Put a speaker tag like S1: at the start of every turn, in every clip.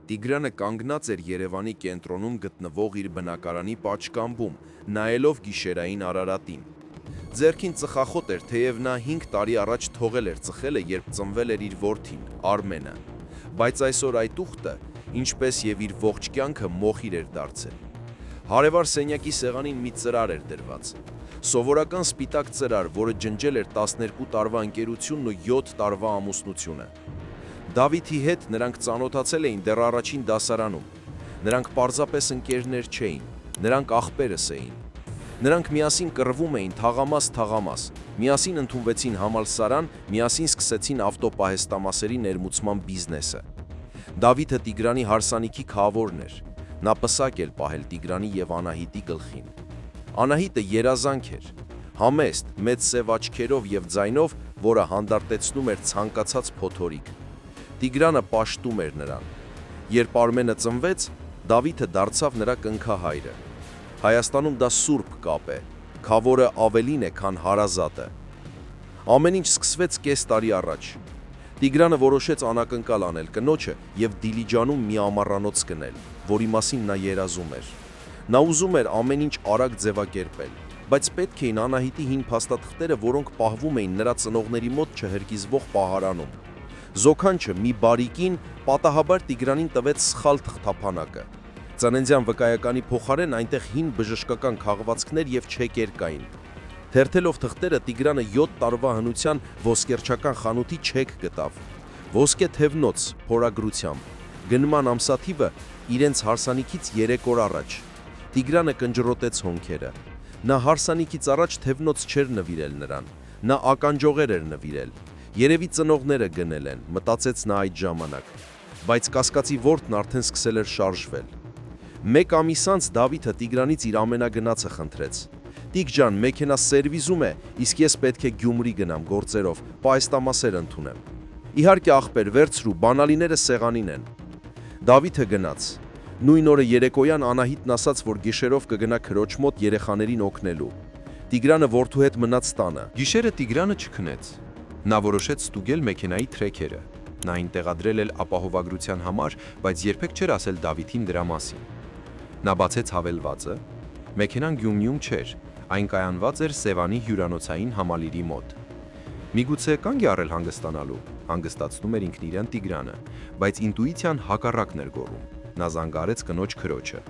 S1: Տիգրանը կանգնած էր Երևանի կենտրոնում գտնվող իր բնակարանի պատշգամբում, նայելով գիշերային Արարատին։ Ձեռքին ծխախոտ էր, թեև նա 5 տարի առաջ թողել էր ծխելը, երբ ծնվել էր իր որդին՝ Արմենը։ Բայց այսօր այդ ուխտը, ինչպես եւ իր ողջ կյանքը, մոխիր էր դարձել։ Հարևար սենյակի սեղանին մի ծրար էր դրված։ Սովորական սպիտակ ծրար, որը ջնջել էր 12 տարվա ընկերությունն ու 7 տարվա ամուսնությունը։ Դավիթի հետ նրանք ծանոթացել էին դեռ առաջին դասարանում։ Նրանք պարզապես ընկերներ չէին, նրանք աղբերս էին։ Նրանք միասին կռվում էին թաղամաս, միասին ընդունվեցին համալսարան, միասին սկսեցին ավտոպահեստամասերի ներմուծման բիզնեսը։ Դավիթը Տիգրանի հարսանիքի քավորն էր։ Նա պսակ էր պահել Տիգրանի եւ Անահիտի գլխին։ Անահիտը երազանք էր, համեստ, մեծ սև աչքերով եւ ձայնով, որը հանդարտեցնում էր ցանկացած փոթորիկ։ Տիգրանը պաշտում էր նրան։ Երբ Արմենը ծնվեց, Դավիթը դարձավ նրա կնքահայրը։ Հայաստանում դա սուրբ կապ է, քավորը ավելին է, քան հարազատը։ Ամեն ինչ սկսվեց կես տարի առաջ։ Տիգրանը որոշեց անակնկալ անել կնոջը եւ Դիլիջանում մի ամառանոց գնել, որի մասին նա երազում էր։ Նա ուզում էր ամեն ինչ արագ ձևակերպել, բայց պետք էին Անահիտի հին փաստաթղթերը, որոնք պահվում էին նրա ծնողների մոտ չհրկիզվող պահարանում։ Զոքանչը մի բարիկին պատահաբար Տիգրանին տվեց սխալ թղթափանակը։ Ծննդյան վկայականի փոխարեն այնտեղ հին բժշկական քաղվածքներ եւ չեկեր կային։ Թերթելով թղթերը Տիգրանը 7 տարվա հնության ոսկերչական խանութի չեք գտավ։ Ոսկե թևնոց փորագրությամբ։ Գնման ամսաթիվը իրենց հարսանիքից 3 օր առաջ։ Տիգրանը կնջրոտեց հոնքերը։ Նա հարսանիքից առաջ թևնոց չէր նվիրել նրան։ Նա ականջողեր էր նվիրել։ Երևի ծնողները գնել են, մտածեց նա այդ ժամանակ։ Բայց կասկածի որդն արդեն սկսել էր շարժվել։ Մեկ ամիս անց Դավիթը Տիգրանից իր ամենագնացը խնդրեց։ Տիգ ջան, մեքենա սերվիզում է, իսկ ես պետք է Գյումրի գնամ գործերով, պահեստամասեր ընդունեմ։ Իհարկե աղբեր, վերցրու, բանալիները սեղանին են։ Դավիթը գնաց։ Նույն օրը երեկոյան Անահիտն ասաց, որ գիշերով կգնա քրոջ մոտ երեխաներին օգնելու։ Տիգրանը որդու հետ մնաց տանը։
S2: Գիշերը Տիգրանը չքնեց։ Նա որոշեց ստուգել մեքենայի թրեքերը։ Նա այն տեղադրել էր ապահովագրության համար, բայց երբեք չէր ասել Դավիթին դրա մասին։ Նա բացեց հավելվածը։ Մեքենան Գյումրիում չէր, այն կայանված էր Սևանի հյուրանոցային համալիրի մոտ։ Միգուցե կանգ է առել հանգստանալու, հանգստացնում էր ինքն իրեն Տիգրանը, բայց ինտուիցիան հակառակն էր գոռում։ Նա զանգարեց կնոջ քրոջը։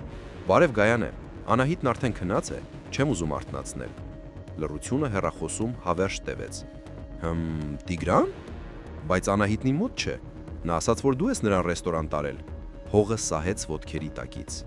S2: Բարև Գայանե, Անահիտն արդեն քնած է, չեմ ուզում արթնացնել։ Լռությունը հեռախոսում հավերժ տևեց։ Տիգրան? Բայց Անահիտնի մոտ չէ։ Նա ասաց, որ դու ես նրան ռեստորան տարել։ Հողը սահեց ոտքերի տակից։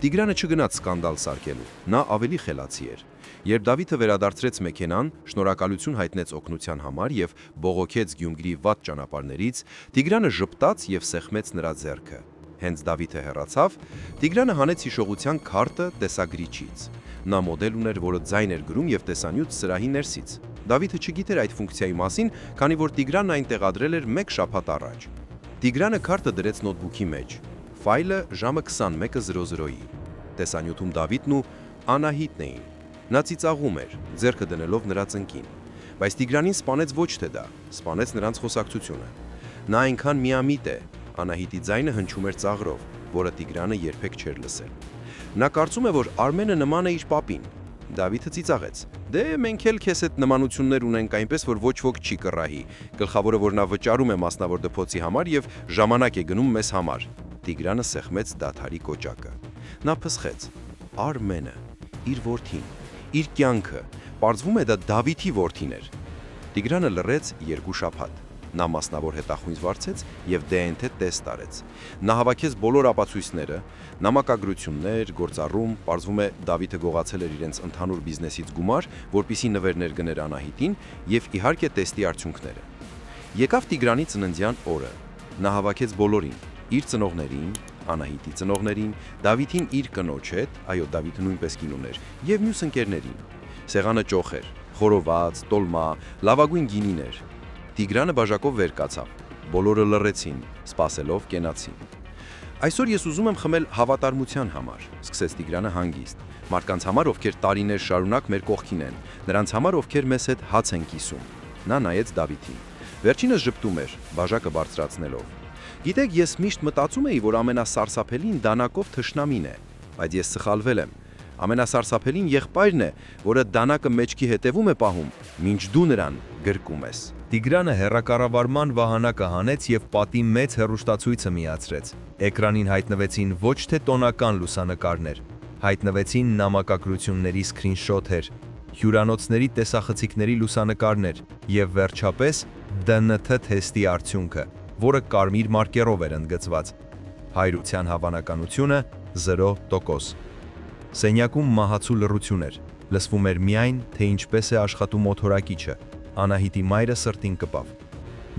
S2: Տիգրանը չգնաց սկանդալ սարքելու, նա ավելի խելացի էր։ Երբ Դավիթը վերադարձրեց մեքենան, շնորհակալություն հայտնեց օգնության համար եւ բողոքեց Գյումրիի վատ ճանապարհներից, Տիգրանը ժպտաց եւ սեղմեց նրա ձեռքը։ Հենց Դավիթը հեռացավ, Տիգրանը հանեց հիշողության քարտը տեսագրիչից։ Նա մոդել ուներ, որը ձայն էր գրում եւ տեսանյութ սրահի ներսից։ Դավիթը չգիտեր այդ ֆունկցիայի մասին, քանի որ Տիգրանն այն տեղադրել էր 1 շաբաթ առաջ։ Տիգրանը քարտը դրեց նոթբուքի մեջ։ Ֆայլը ժամը 21:00-ի։ Տեսանյութում Դավիթն ու Անահիտն էին։ Նա ծիծաղում էր, ձեռքը դնելով նրա ծնկին։ Բայց Տիգրանին սպանեց ոչ թե դա, սպանեց նրանց խոսակցությունը։ Նա այնքան միամիտ է, Անահիտի ձայնը հնչում էր ծաղրով, որը Տիգրանը երբեք չէր լսել։ Նա կարծում է, որ Արմենը նման է իր պապին։ Դավիթը ծիծաղեց։ Դե մենք էլ քեզ հետ նմանություններ ունենք այնպես, որ ոչ ոք չի կռահի։ Գլխավորը, որ նա վճարում է մասնավոր դպրոցի համար եւ ժամանակ է գնում մեզ համար։ Տիգրանը սեղմեց դադարի կոճակը։ Նա փսխեց. Արմենը, իր որդին, իր կյանքը, պարզվում է դա Դավիթի որդին էր։ Տիգրանը լռեց 2 շաբաթ։ Նա մասնավոր հետախույզ վարձեց եւ DNT տեստ արեց։ Նա հավաքեց բոլոր ապացույցները, նամակագրություններ, գործառում, պարզվում է Դավիթը գողացել էր իրենց ընդհանուր բիզնեսից գումար, որպիսի նվերներ գներ Անահիտին եւ իհարկե տեստի արդյունքները։ Եկավ Տիգրանի ծննդյան օրը։ Նա հավաքեց բոլորին, իր ծնողներին, Անահիտի ծնողներին, Դավիթին իր կնոջ հետ, այո, Դավիթը նույնպես կին ուներ, եւ մյուս ընկերներին։ Սեղանը ճոխ էր, խորոված, տոլմա, լավագույն գինիներ։ Տիգրանը բաժակով վեր կացավ։ Բոլորը լռեցին, սպասելով կենացին։ Այսօր ես ուզում եմ խմել հավատարմության համար, սկսեց Տիգրանը հանգիստ։ Մարդկանց համար, ովքեր տարիներ շարունակ մեր կողքին են, նրանց համար, ովքեր մեզ հետ հաց են կիսում։ Նա նայեց Դավիթին։ Վերջինս ժպտում էր, բաժակը բարձրացնելով։ Գիտեք, ես միշտ մտածում էի, որ ամենասարսափելին դանակով թշնամին է, բայց ես սխալվել եմ։ Ամենասարսափելին եղբայրն է, որը դանակը մեջքի հետևում է պահում, մինչ դու նրան գրկում ես։
S3: Տիգրանը հեռակառավարման վահանակը հանեց եւ պատի մեծ հեռուստացույցը միացրեց։ Էկրանին հայտնվեցին ոչ թե տոնական լուսանկարներ, հայտնվեցին նամակագրությունների սքրինշոթեր, հյուրանոցների տեսախցիկների լուսանկարներ եւ վերջապես ԴՆԹ թեստի արդյունքը, որը կարմիր մարկերով էր ընդգծված։ Հայրության հավանականությունը 0%։ Սենյակում մահացու լռություն էր, լսվում էր միայն, թե ինչպես է աշխատում մոթորակիչը։ Անահիտի մայրը սրտին կպավ։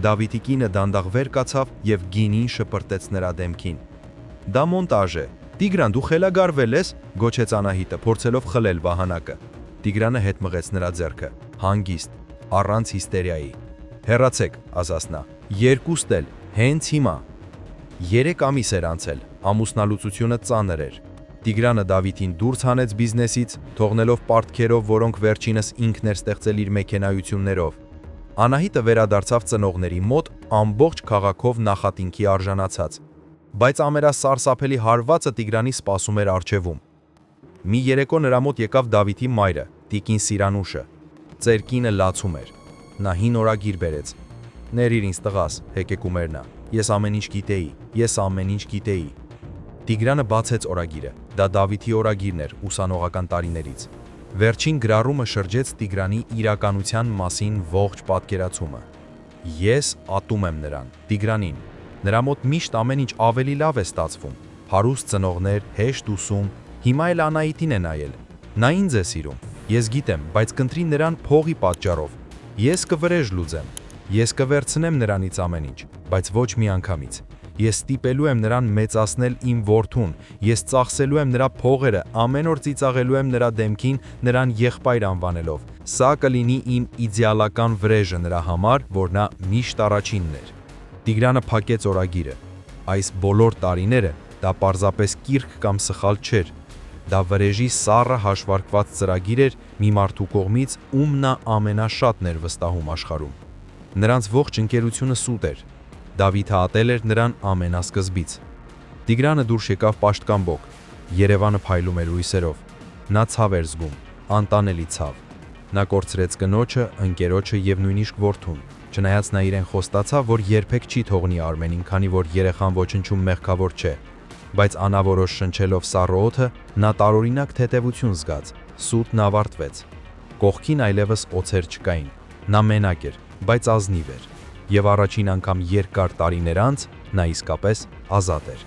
S3: Դավիթի կինը դանդաղ վեր կացավ եւ գինին շպրտեց նրա դեմքին։ Դա մոնտաժ է։ Տիգրան, դու խելագարվել ես, գոչեց Անահիտը, փորձելով խլել վահանակը։ Տիգրանը հետ մղեց նրա ձեռքը, հանգիստ, առանց հիստերիայի։ Հեռացեք, ասաց նա։ Երկուստ էլ, հենց հիմա։ 3 ամիս էր անցել, ամուսնալուծությունը ծանր էր։ Տիգրանը Դավիթին դուրս հանեց բիզնեսից, թողնելով պարտքերով, որոնք վերջինս ինքն էր ստեղծել իր մեքենայություններով։ Անահիտը վերադարձավ ծնողների մոտ ամբողջ քաղաքով նախատինքի արժանացած։ Բայց ամենասարսափելի հարվածը Տիգրանի սպասում էր առջևում։ Մի երեկո նրա մոտ եկավ Դավիթի մայրը, Տիկին Սիրանուշը։ Ծեր կինը լացում էր։ Նա հին օրագիր բերեց։ Ներիր ինձ տղաս, հեկեկում էր նա։ Ես ամեն ինչ գիտեի։ Տիգրանը բացեց օրագիրը։ Դա Դավիթի օրագիրն էր ուսանողական տարիներից։ Վերջին գրառումը շրջեց Տիգրանի իրականության մասին ողջ պատկերացումը։ Ես ատում եմ նրան, Տիգրանին։ Նրա մոտ միշտ ամեն ինչ ավելի լավ է ստացվում։ Հարուստ ծնողներ, հեշտ ուսում, հիմա էլ Անահիտին է նայել։ Նա ինձ է սիրում։ Ես գիտեմ, բայց կընտրի նրան փողի պատճառով։ Ես կվրեժ լուծեմ։ Ես կվերցնեմ նրանից ամեն ինչ, բայց ոչ մի անգամից։ Ես ստիպելու եմ նրան մեծացնել իմ որդուն, ես ծախսելու եմ նրա փողերը, ամեն օր ծիծաղելու եմ նրա դեմքին, նրան եղբայր անվանելով։ Սա կլինի իմ իդեալական վրեժը նրա համար, որ նա միշտ առաջինն էր։ Տիգրանը փակեց օրագիրը։ Այս բոլոր տարիները դա պարզապես կիրք կամ սխալ չէր։ Դա վրեժի սառը հաշվարկված ծրագիր էր մի մարդու կողմից, ում նա ամենաշատն էր վստահում աշխարհում։ Նրանց ողջ ընկերությունը սուտ էր։ Դավիթը ատել էր նրան ամենասկզբից։ Տիգրանը դուրս եկավ պաշտկամբոք։ Երևանը փայլում էր լույսերով։ Նա ցավ էր զգում, անտանելի ցավ։ Նա կորցրեց կնոջը, ընկերոջը եւ նույնիսկ որդուն։ Չնայած նա իրեն խոստացավ, որ երբեք չի թողնի Արմենին, քանի որ երեխան ոչնչում մեղքավոր չէ։ Բայց անավորոշ շնչելով սառը օդը, նա տարօրինակ թեթևություն զգաց։ Սուտն ավարտվեց։ Կողքին այլևս օձեր չկային։ Նա մենակ էր, բայց ազնիվ էր։ Եվ առաջին անգամ երկար տարիներ անց նա իսկապես ազատ էր։